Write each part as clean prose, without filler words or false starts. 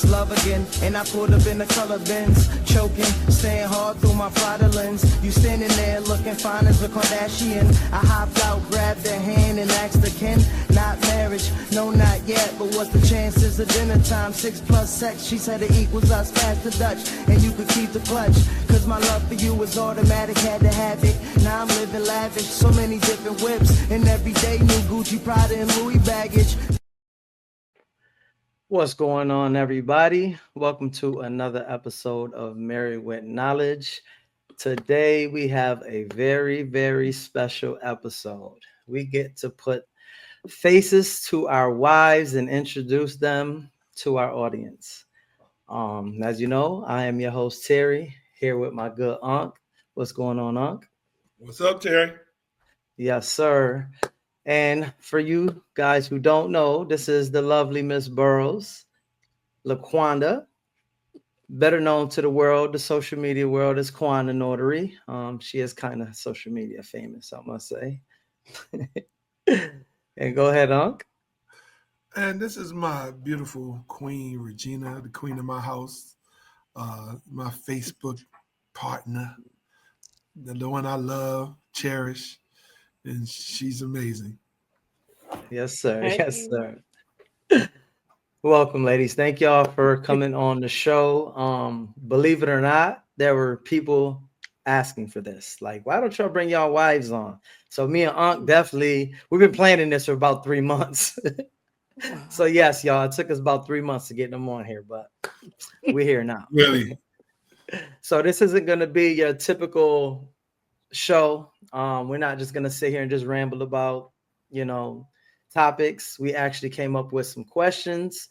it's love again. And I pulled up in the color bins, choking, staying hard through my Prada lens. You standing there looking fine as a Kardashian. I hopped out, grabbed her hand and asked her, Ken, not marriage, no not yet, but what's the chances of dinner time? 6 plus sex, she said it equals us, past the Dutch, and you could keep the clutch. Cause my love for you was automatic, had to have it. Now I'm living lavish, so many different whips, and every day new Gucci, Prada, and Louis baggage. What's going on, everybody? Welcome to another episode of Married with Knowledge. Today, we have a very, very special episode. We get to put faces to our wives and introduce them to our audience. As you know, I am your host, Terry, here with my good Unc. What's going on, Unc? What's up, Terry? Yes, sir. And for you guys who don't know, this is the lovely Miss Burrows, LaQuanda, better known to the world, the social media world, as Quanda Notary. She is kind of social media famous, I must say. And go ahead, Unc. And this is my beautiful queen, Regina, the queen of my house, my Facebook partner, the one I love, cherish, and she's amazing. Yes, sir. Yes, sir. Welcome, ladies. Thank y'all for coming on the show. Believe it or not, there were people asking for this. Like, why don't y'all bring y'all wives on? So me and Unc definitely, we've been planning this for about 3 months. So yes, y'all, it took us about 3 months to get them on here, but we're here now. Really? So this isn't going to be your typical show. We're not just going to sit here and just ramble about, topics. We actually came up with some questions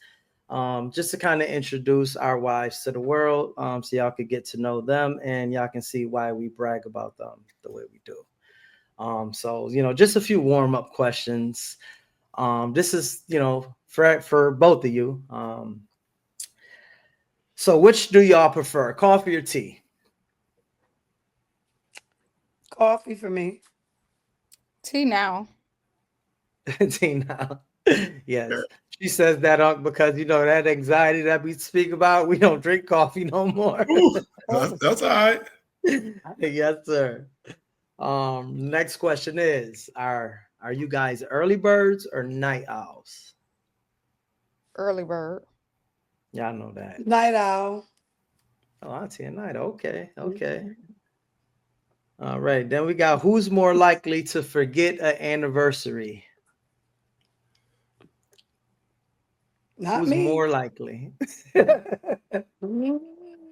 just to kind of introduce our wives to the world, so y'all could get to know them and y'all can see why we brag about them the way we do. So just a few warm-up questions. This is for both of you. So which do y'all prefer, coffee or tea? Coffee for me. Tea now. Tea now. Yes. She says that, Unc, because that anxiety that we speak about, we don't drink coffee no more. Ooh, that's all right. Yes, sir. Next question is, are you guys early birds or night owls? Early bird. Y'all know that. Night owl. Oh, Auntie at night. Okay. All right. Then we got, who's more likely to forget an anniversary? Not Who's me. more likely? I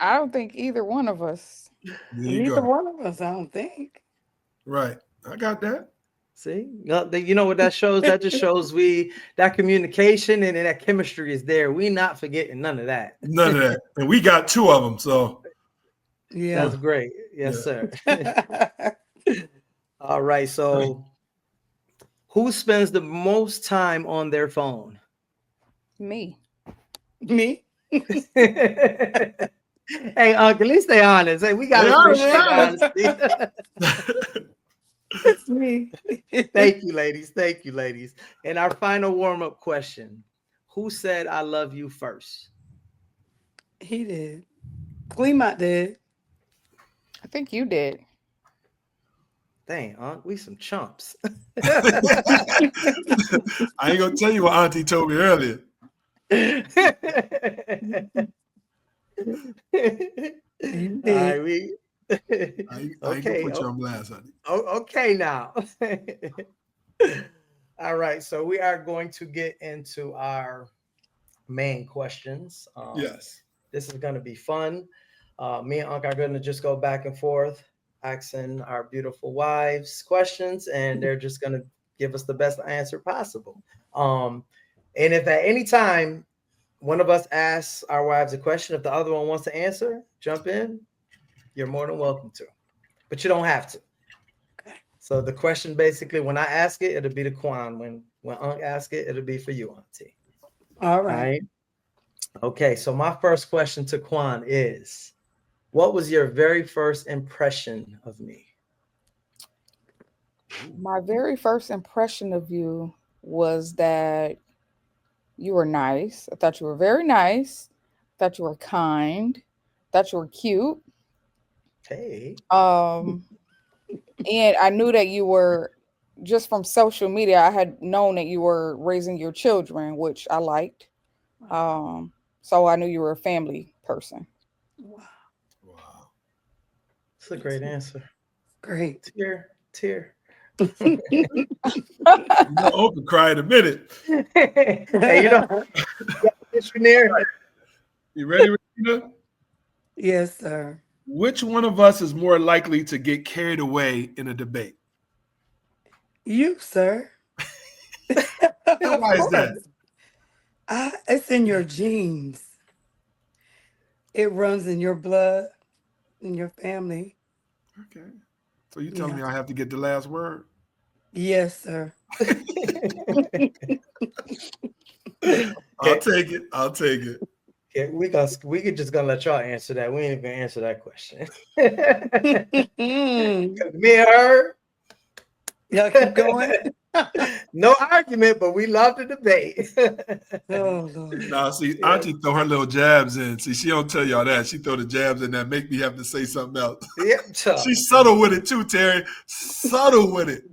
don't think either one of us. Neither one of us, I don't think. Right. I got that. See, you know what that shows? That just shows that communication and that chemistry is there. We not forgetting none of that. None of that. And we got 2 of them, so. Yeah. That's great. Yes, sir. All right. So who spends the most time on their phone? Me. Me? Hey, Uncle, at least stay honest. Hey, we got to appreciate honesty. It's me. Thank you, ladies. And our final warm-up question. Who said I love you first? He did. Cleemont did. I think you did. Dang, Unc, we some chumps. I ain't going to tell you what Auntie told me earlier. All right, I ain't gonna put you on blast, honey. Okay, now. All right, so we are going to get into our main questions. Yes. This is going to be fun. Me and Unc are going to just go back and forth, asking our beautiful wives questions, and they're just going to give us the best answer possible. And if at any time one of us asks our wives a question, if the other one wants to answer, jump in, you're more than welcome to. But you don't have to. Okay. So the question basically, when I ask it, it'll be to Quan. When Unc asks it, it'll be for you, Auntie. All right. Okay, so my first question to Quan is, what was your very first impression of me? My very first impression of you was that you were nice. I thought you were very nice. that you were kind, that you were cute. Hey. And I knew that you were, just from social media, I had known that you were raising your children, which I liked. So I knew you were a family person. Wow. Wow. It's a great answer. Great. Tear. Oprah cry in a minute. Hey, missionary. You ready, Regina? Yes, sir. Which one of us is more likely to get carried away in a debate? You, sir. Of Why is that? course. It's in your genes. It runs in your blood, in your family. Okay. So you telling Yeah. me I have to get the last word? Yes, sir. I'll take it. I'll take it. Okay, we could just gonna let y'all answer that. We ain't even gonna answer that question. Me and her. Y'all keep going. No argument, but we love to debate. Oh Lord. Now, see, Yeah. Auntie throw her little jabs in. See, she don't tell y'all that. She throw the jabs in that make me have to say something else. Yep, She's subtle with it too, Terry. Subtle with it.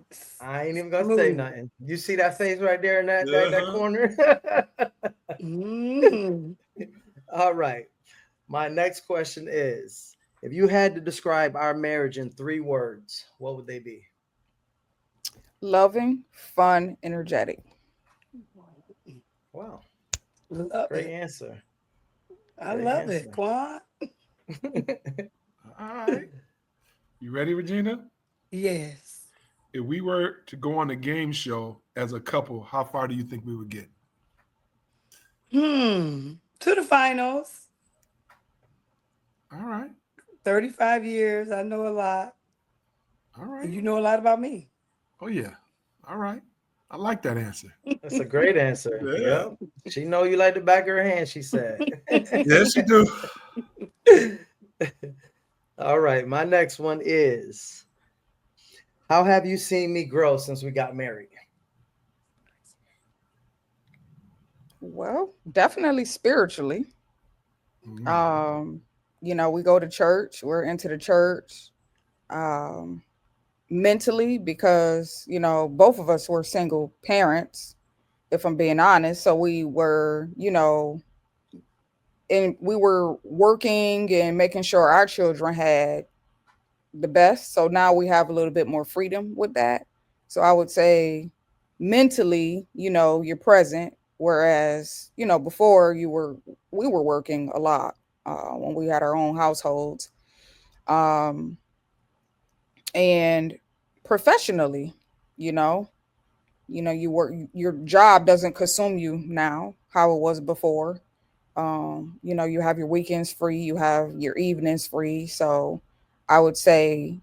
I ain't even gonna say nothing. You see that face right there in that corner? All right. My next question is, if you had to describe our marriage in 3 words, what would they be? Loving, fun, energetic. Wow. Love Great it. answer. I Great love answer. it, Quan. All right. You ready, Regina? Yes. If we were to go on a game show as a couple, how far do you think we would get? To the finals. All right. 35 years. I know a lot. All right. And you know a lot about me. Oh, yeah. All right. I like that answer. That's a great answer. Yeah. Yep. She know you like the back of her hand, she said. Yes, you do. All right. My next one is, how have you seen me grow since we got married? Well, definitely spiritually. We go to church, we're into the church. Mentally, because both of us were single parents, if I'm being honest. So we were, and we were working and making sure our children had the best. So now we have a little bit more freedom with that. So I would say mentally, you're present, whereas before we were working a lot when we had our own households. And professionally, you work, your job doesn't consume you now how it was before. You have your weekends free, you have your evenings free. So I would say,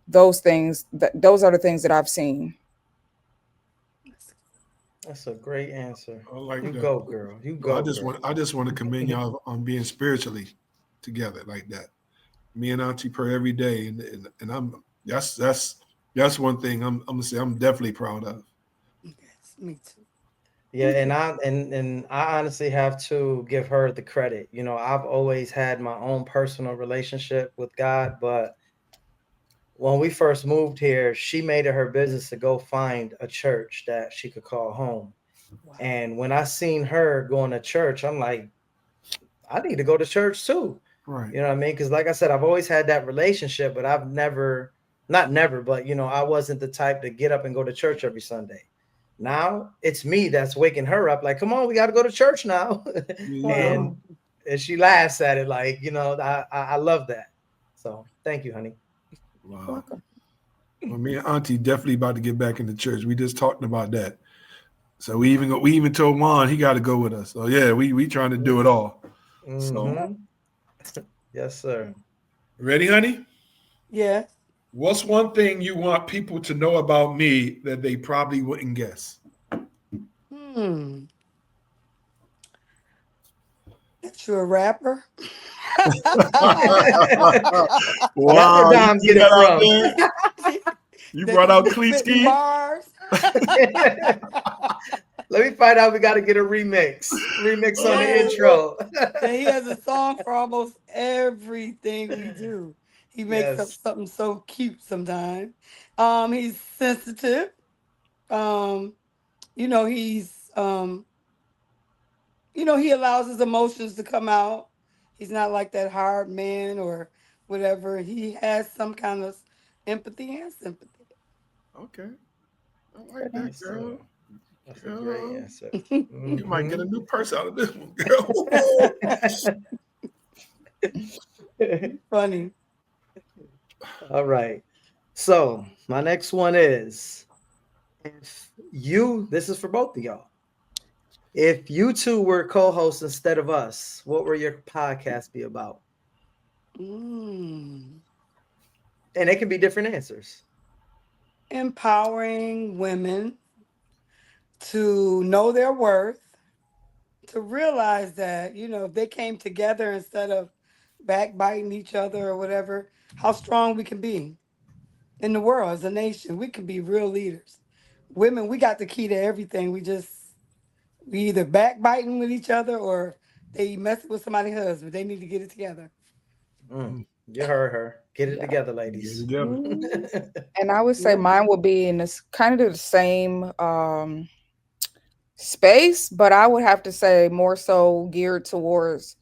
those things, those are the things that I've seen. That's a great answer. I like You that. go, girl. You go. I just want to commend y'all on being spiritually together like that. Me and Auntie pray every day, and I'm that's one thing I'm gonna say I'm definitely proud of. Yes, me too. Yeah, and I honestly have to give her the credit. I've always had my own personal relationship with God, but when we first moved here, she made it her business to go find a church that she could call home. Wow. And when I seen her going to church, I'm like, I need to go to church too. Right. You know what I mean? Because like I said, I've always had that relationship, but I've never, not never, but I wasn't the type to get up and go to church every Sunday. Now it's me that's waking her up, like, come on, we got to go to church now. Yeah. and she laughs at it, like, I love that. So thank you, honey. Wow. Well, me and Auntie definitely about to get back into church. We just talked about that. So we even told Juan he got to go with us. So yeah, we trying to do it all. So yes, sir. Ready, honey? Yeah. What's one thing you want people to know about me that they probably wouldn't guess? That you're a rapper. Wow, that's where Dom get it from. You brought out Cleetsky? Bars. Let me find out. We got to get a remix on the Yes. intro. And he has a song for almost everything we do. He makes up Yes. something so cute sometimes. He's sensitive. Um, you know, he allows his emotions to come out. He's not like that hard man or whatever. He has some kind of empathy and sympathy. Okay. I like that, Yes, girl. that's a great Girl, answer. you might get a Mhm. new purse out of this one, girl. Funny. All right. So my next one is, this is for both of y'all. If you two were co-hosts instead of us, what would your podcast be about? Mm. And it can be different answers. Empowering women to know their worth, to realize that, if they came together instead of backbiting each other or whatever, how strong we can be in the world as a nation. We can be real leaders. Women, we got the key to everything. We either backbiting with each other or they messing with somebody's husband. They need to get it together. You heard her. Get it Yeah. together, Get ladies. together. And I would say Yeah. mine would be in this kind of the same space, but I would have to say more so geared towards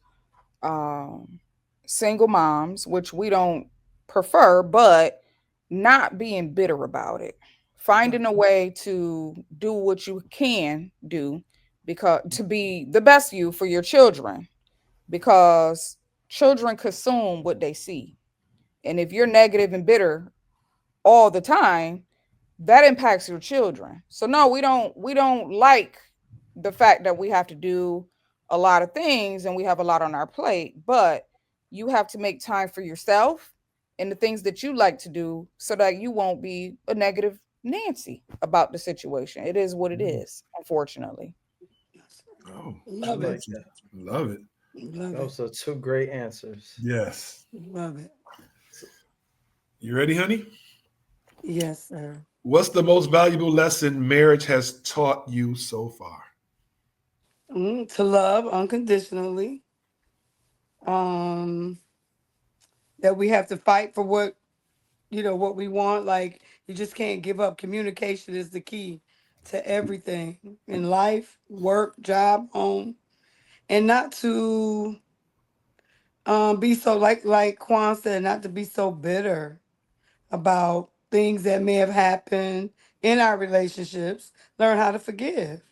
um, single moms, which we don't prefer, but not being bitter about it. Finding a way to do what you can do because to be the best you for your children, because children consume what they see. And if you're negative and bitter all the time, that impacts your children. So no, we don't like the fact that we have to do a lot of things and we have a lot on our plate, but you have to make time for yourself and the things that you like to do so that you won't be a negative Nancy about the situation. It is what it is, unfortunately. Oh, I Love like it. Like it. that. Love it. Love it. Those are two great answers. Yes. Love it. You ready, honey? Yes, sir. What's the most valuable lesson marriage has taught you so far? To love unconditionally. Um, that we have to fight for what we want. Like you just can't give up. Communication is the key to everything in life, work, job, home, and not to be so like Quan said, not to be so bitter about things that may have happened in our relationships. Learn how to forgive.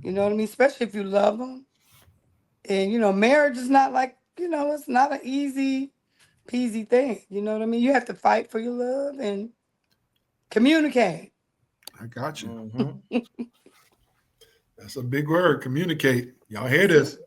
You know what I mean? Especially if you love them. And marriage is not like it's not an easy peasy thing. You know what I mean? You have to fight for your love and communicate. I got you. Mhm. That's a big word. Communicate. Y'all hear That's it. this?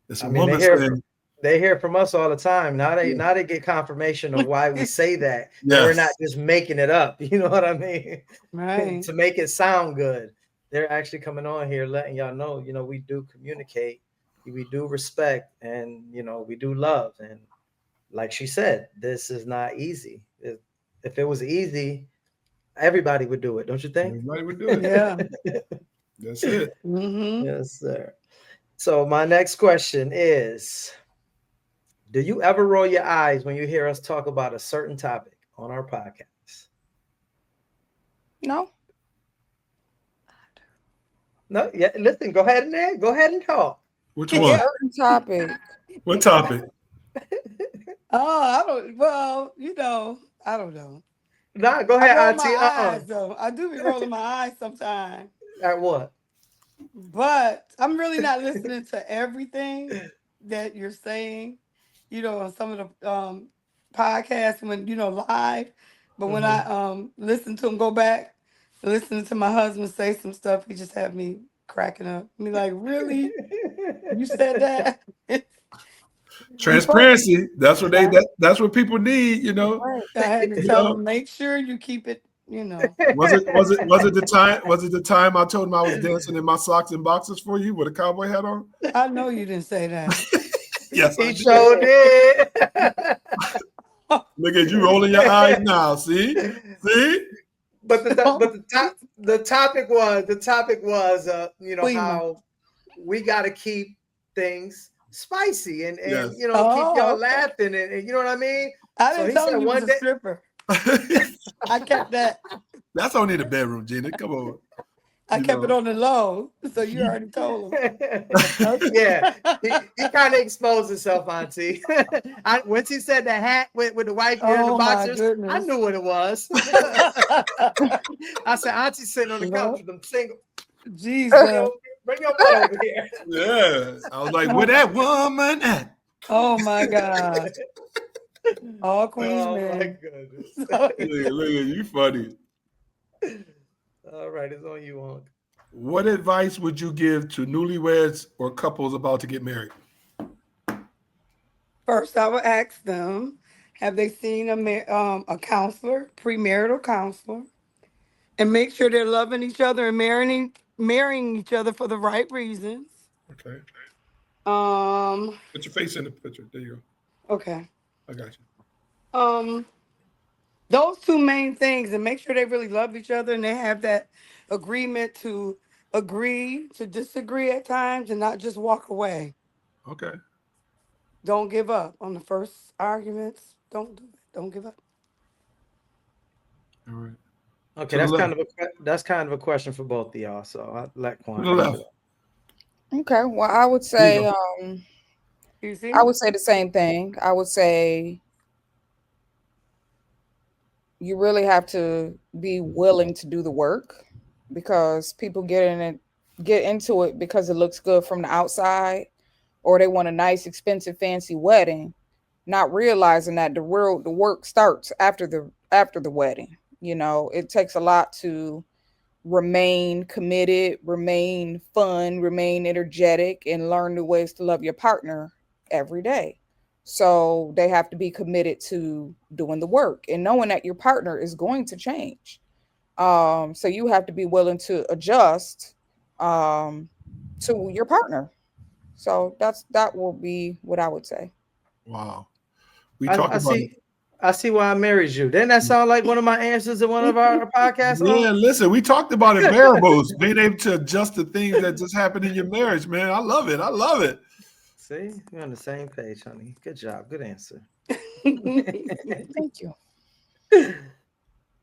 It's I a mean, woman saying, they hear from us all the time. Now they get confirmation of why we say that we're not yes. just making it up. You know what I mean? Right. To make it sound good. They're actually coming on here letting y'all know, we do communicate, we do respect, and we do love. And like she said, this is not easy. If it was easy, everybody would do it, don't you think? Everybody would do it. Yeah. That's it. Mm-hmm. Yes, sir. So my next question is, do you ever roll your eyes when you hear us talk about a certain topic on our podcast? No. No, yeah. Listen, go ahead and talk. Which one? Yeah. Certain topic. What topic? Oh, I don't. Well, I don't know. Nah, go I ahead, roll my Auntie. eyes though. I do be rolling my eyes sometimes, At what? but I'm really not listening to everything that you're saying. On some of the podcasts when live, but when I Mhm. listen to them, go back, listening to my husband say some stuff, he just had me cracking up. I mean, like, really, you said that? Be funny. Transparency. That's what that's what people need, you know. Right. I had to You tell know. him, make sure you keep it. Was it the time I told him I was dancing in my socks and boxers for you with a cowboy hat on? I know you didn't say that. Yes, I He did. sure did. Look at you rolling your eyes now. See? See? but the topic was Queen. how we got to keep things spicy and Yes. keep y'all Oh, okay. laughing and you know what I mean. I So didn't he tell said him you was one a day. stripper. I kept that. That's only the bedroom, Gina. Come on. I kept it on the low. So you already told him. Yeah, Okay. he kind of exposed himself, Auntie. Once he said the hat with the white beard and the Oh my boxers, I goodness. knew what it was. I said, Auntie's sitting on the couch Lord with them single. Jesus. Bring your butt over here. Yeah. I was like, where that woman at? Oh my God. All Queens Oh my men. goodness. Look at you funny. All right, it's on you, Unc. What advice would you give to newlyweds or couples about to get married? First, I would ask them, have they seen a counselor, premarital counselor, and make sure they're loving each other and marrying each other for the right reasons. Okay. Um, Put your face in the picture. There you okay. go. I got you. Um, those two main things, and make sure they really love each other and they have that agreement to agree to disagree at times and not just walk away. Okay. Don't give up on the first arguments. Don't do it. Don't give up. All right. Okay, To the that's kind of a question for both of y'all. So I'll let To Quan the answer left. that. Okay. Well, I would There you say, go. You see? I would say the same thing. I would say you really have to be willing to do the work because people get into it because it looks good from the outside or they want a nice expensive fancy wedding, not realizing that the work starts after the wedding. It takes a lot to remain committed, remain fun, remain energetic, and learn new ways to love your partner every day. So they have to be committed to doing the work and knowing that your partner is going to change. So you have to be willing to adjust um, to your partner. So that will be what I would say. Wow. We I, talked I about it. see. I see why I married you. Didn't that sound like one of my answers in one of our podcasts? Yeah, listen, we talked about it, variables, being able to adjust the things that just happen in your marriage, man. I love it. I love it. See, we're on the same page, honey. Good job. Good answer. Thank you.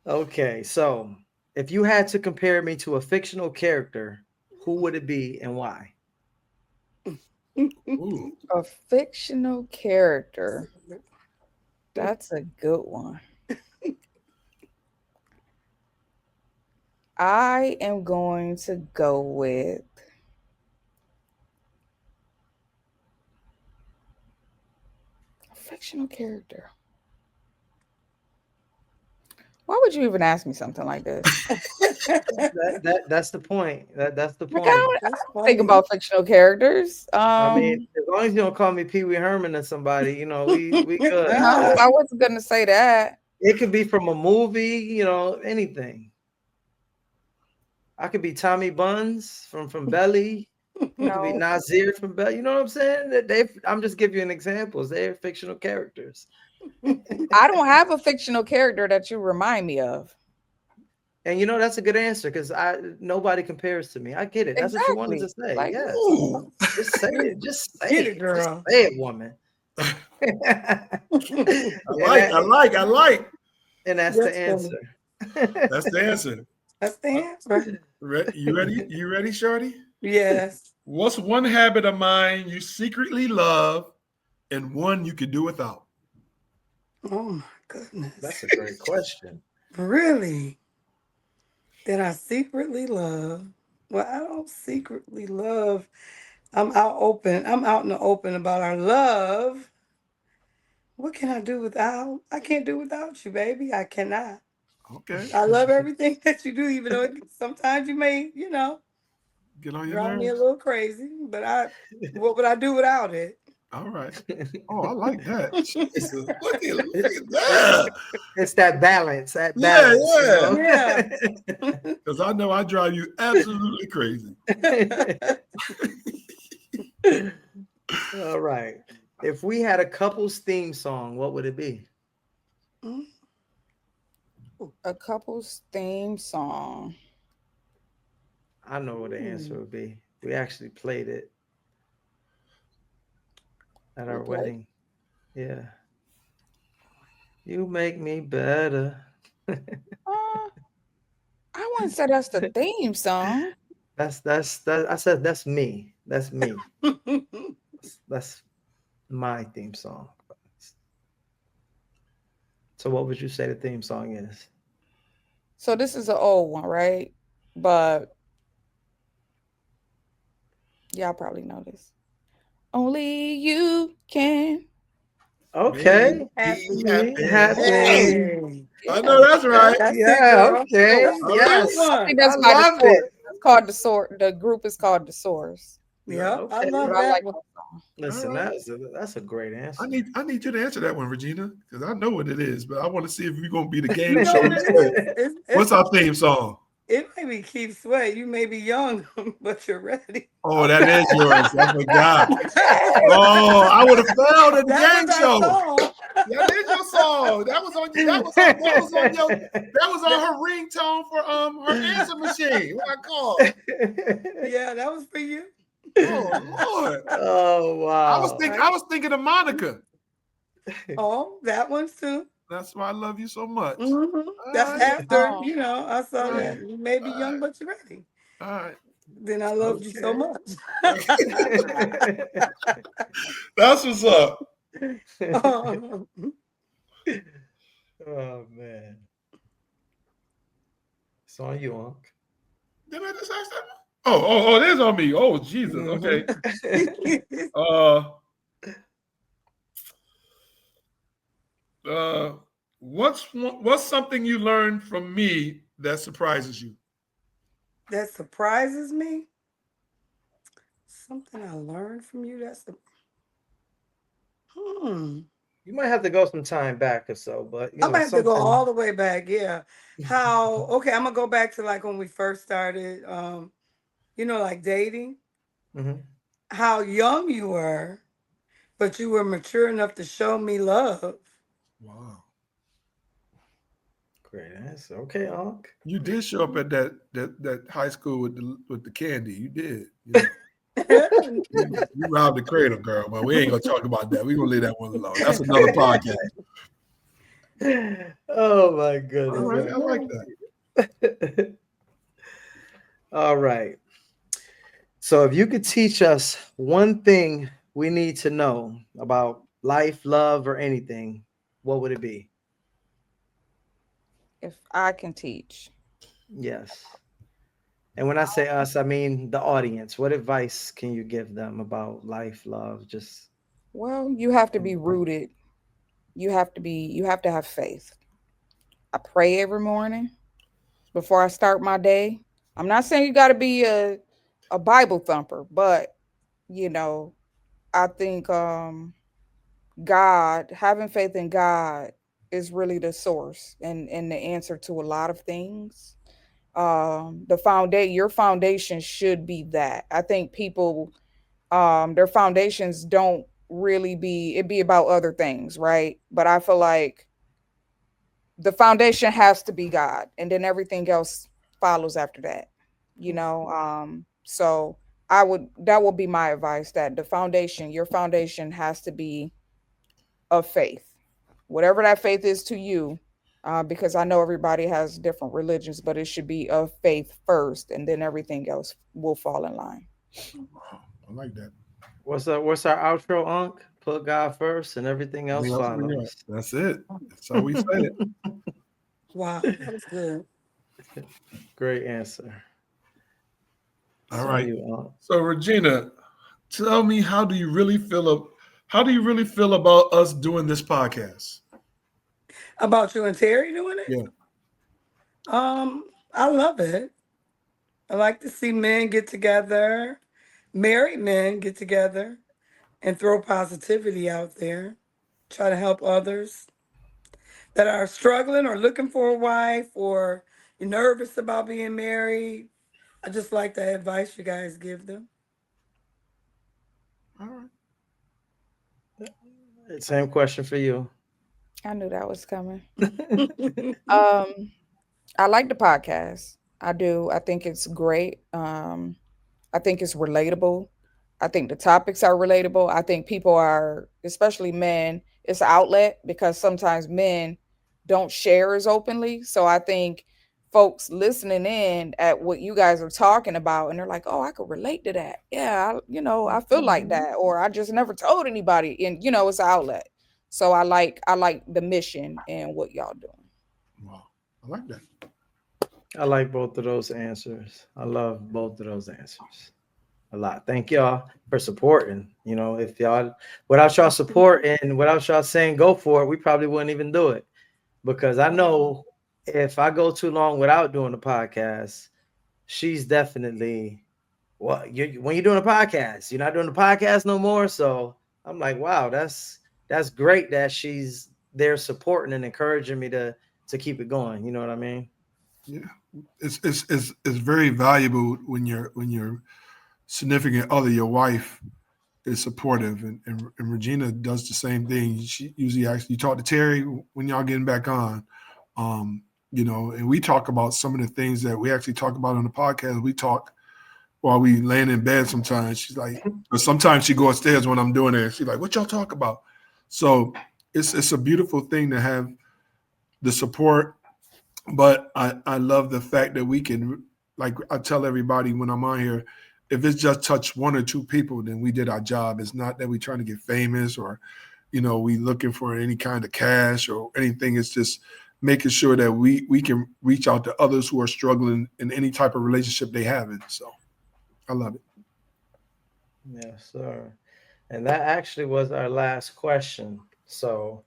Okay, so if you had to compare me to a fictional character, who would it be and why? Ooh. A fictional character. That's a good one. I am going to go with a fictional character. Why would you even ask me something like this? That's the point. That's the Like point. I That's don't think funny. about fictional characters. I mean, as long as you don't call me Pee Wee Herman or somebody, we good. No, I wasn't gonna say that. It could be from a movie, anything. I could be Tommy Buns from Belly. You could be No, Nazir from Belly. You know what I'm saying? I'm just giving you an examples. They're fictional characters. I don't have a fictional character that you remind me of. And that's a good answer because nobody compares to me. I get it. That's what you wanted to Exactly. say. Like Yes. Ooh. Just say it. Just say Get it. it, Just girl. say it, woman. I like. And that's the That's funny. answer. That's the answer. That's the answer. You ready? You ready, Shorty? Yes. What's one habit of mine you secretly love and one you could do without? Oh my goodness. That's a great question. Really? That I secretly love. Well, I don't secretly love. I'm out open. I'm out in the open about our love. What can I do without? I can't do without you, baby. I cannot. Okay. I love everything that you do, even though sometimes you may, Get on your drive me a nerves. little crazy. But what would I do without it? All right. Oh, I like that. Jesus. Look at It- that. it's that balance. That Yeah, balance. Yeah. Because I know I drive you absolutely crazy. All right. If we had a couple's theme song, what would it be? A couple's theme song. I know what the answer would be. We actually played it at We our play. wedding. Yeah. You make me better. Uh, I wouldn't say that's the theme song. That I said that's me. That's me. That's my theme song. So what would you say the theme song is? So this is an old one, right? But y'all probably know this. Only you can. Make Okay. me Happy. Me happy. happy. Hey, Hey, I know that's right. that's it, Yeah, girl. okay. That's a good Yes. I one. think I that's by the loved Source. it. It's called the Source. The group is called the Source. Yeah. Yep, I Okay. But love I that like one. that song. All Listen, right. that's a great answer. I need you to answer that one, Regina, because I know what it is, but I want to see if we're gonna be the You game know show what it instead. is? What's our theme song? It may be Keep Sweat. You may be young, but you're ready. Oh, that Okay. is yours. I forgot. Okay. Oh, I would have failed at the That was game our show. song. That is your song. That was on you. That was on her ringtone for her answer machine. What I call? Yeah, that was for you. Oh Lord. Oh wow. I was thinking of Monica. Oh, that one too. That's why I love you so much. All That's right. after, Oh, I All saw right. that. You may be All right. young, but you're ready. All right. Then I loved you so Okay. much. That's what's up. Oh, Oh man. It's on you, Unc. Did I just ask that one? Oh, it is on me. Oh, Jesus. Okay. Uh uh what's something you learned from me that surprises you? that surprises me. Something I learned from you. Hmm. You might have to go some time back or so, but I'm gonna have to go all something. the way back. Yeah. How? Okay, I'm gonna go back to like when we first started. Like dating. Mhm. How young you were, but you were mature enough to show me love. Wow. Great answer. Okay, Unc. You did show up at that high school with the candy. You did. You know. You robbed the cradle, girl, but we ain't gonna talk about that. We're gonna leave that one alone. That's another podcast. Oh my All goodness. right, I like that. All right. So if you could teach us one thing we need to know about life, love, or anything, what would it be? if I can teach. Yes. And when I say us, I mean the audience. What advice can you give them about life, love? Just Well, you have to be rooted. You have to have faith. I pray every morning before I start my day. I'm not saying you got to be a Bible thumper, but you know, I think God, having faith in God is really the source and the answer to a lot of things. Your foundation should be that. I think people their foundations don't really be about other things, right? But I feel like the foundation has to be God, and then everything else follows after that. So that would be my advice, that your foundation has to be of faith, whatever that faith is to you. Because I know everybody has different religions, but it should be of faith first, and then everything else will fall in line. Wow, I like that. what's our outro, Unc? Put God first and everything else Everything else we got. follows. That's it. That's how we say it. Wow, that was good. Great answer. All It's on right. you, Unc. So Regina, tell me how do you really feel about us doing this podcast? About you and Terry doing it? Yeah. I love it. I like to see men get together, married men get together, and throw positivity out there. Try to help others that are struggling or looking for a wife or nervous about being married. I just like the advice you guys give them. All right. Same question for you. I knew that was coming. Um, I like the podcast. I do. I think it's great. I think it's relatable. I think the topics are relatable. I think people are, especially men, it's an outlet because sometimes men don't share as openly. So I think folks listening in at what you guys are talking about and they're like, "Oh, I could relate to that. Yeah, I feel like Mhm. that or I just never told anybody." And it's an outlet. So I like the mission and what y'all doing. Wow, I like that. I like both of those answers. I love both of those answers a lot. Thank y'all for supporting. If y'all, without y'all support and without y'all saying go for it, we probably wouldn't even do it. Because I know if I go too long without doing the podcast, she's definitely, well, when you're doing a podcast, you're not doing the podcast no more. So I'm like, wow, that's great that she's there supporting and encouraging me to keep it going. You know what I mean? Yeah, it's very valuable when your significant other, your wife, is supportive, and Regina does the same thing. She usually actually you talk to Terry when y'all getting back on, and we talk about some of the things that we actually talk about on the podcast. We talk while we laying in bed. Sometimes she's like, or sometimes she go upstairs when I'm doing it. She's like, "What y'all talk about?" So it's a beautiful thing to have the support, but I love the fact that we can, like I tell everybody when I'm on here, if it's just touch one or two people, then we did our job. It's not that we trying to get famous or, we looking for any kind of cash or anything. It's just making sure that we can reach out to others who are struggling in any type of relationship they have in. So I love it. Yes, sir. And that actually was our last question. So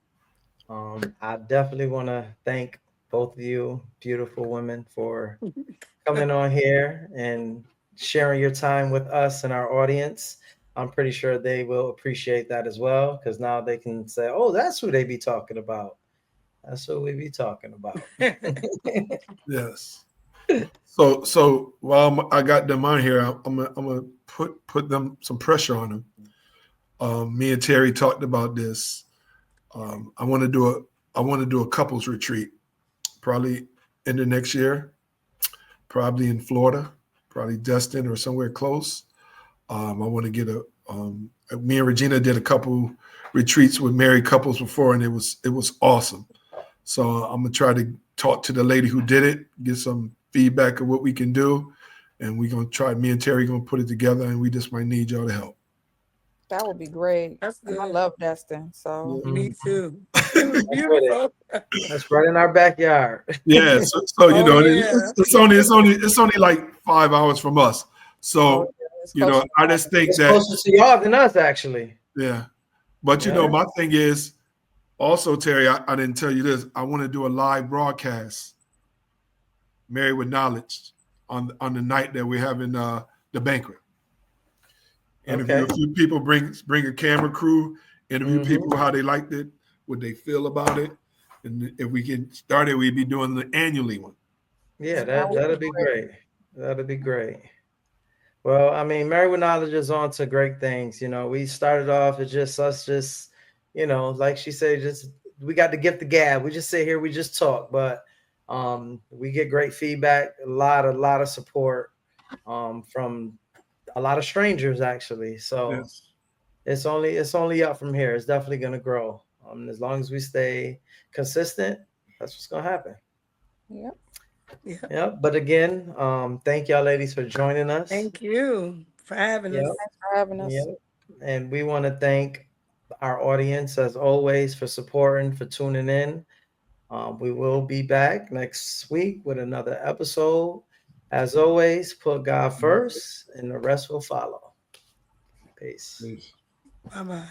I definitely want to thank both of you, beautiful women, for coming on here and sharing your time with us and our audience. I'm pretty sure they will appreciate that as well because now they can say, "Oh, that's who they be talking about. That's what we be talking about." Yes. So while I got them on here, I'm gonna put them some pressure on them. Me and Terry talked about this. I want to do a couples retreat, probably in the next year, probably in Florida, probably Destin or somewhere close. I want to get me and Regina did a couple retreats with married couples before, and it was awesome. So I'm gonna try to talk to the lady who did it, get some feedback of what we can do, and we're gonna try. Me and Terry gonna put it together, and we just might need y'all to help. That would be great. That's And I good. love Destin. So Me Mhm. too. It was That's with it. beautiful. That's right in our backyard. Yeah, so Oh yeah. it's only like 5 hours from us. oh So yeah, it's close to I home. just think It's that closer to y'all than us, actually. yeah. But Yeah. my thing is also, Terry, I didn't tell you this. I want to do a live broadcast, Married with Knowledge, on the night that we're having the banquet. Interview Okay. a few people, bring a camera crew, interview Hmm. people how they liked it, what they feel about it, and if we can start it, we'd be doing the annually one. Yeah, That would be that'll be great. great. That'll be great. Well, I mean, Married with Knowledge is on to great things. We started off as just us, just like she said, just we got the gift of gab. We just sit here, we just talk, but we get great feedback, a lot of support from a lot of strangers actually. So Yes. it's only up from here. It's definitely gonna grow. As long as we stay consistent, that's what's gonna happen. Yep. Yeah. Yeah. But again, thank y'all ladies for joining us. Thank you for having Yep. us. Thanks for having us. Yep. And we want to thank our audience as always for supporting, for tuning in. We will be back next week with another episode. As always, put God first and the rest will follow. Peace. Please. Bye bye.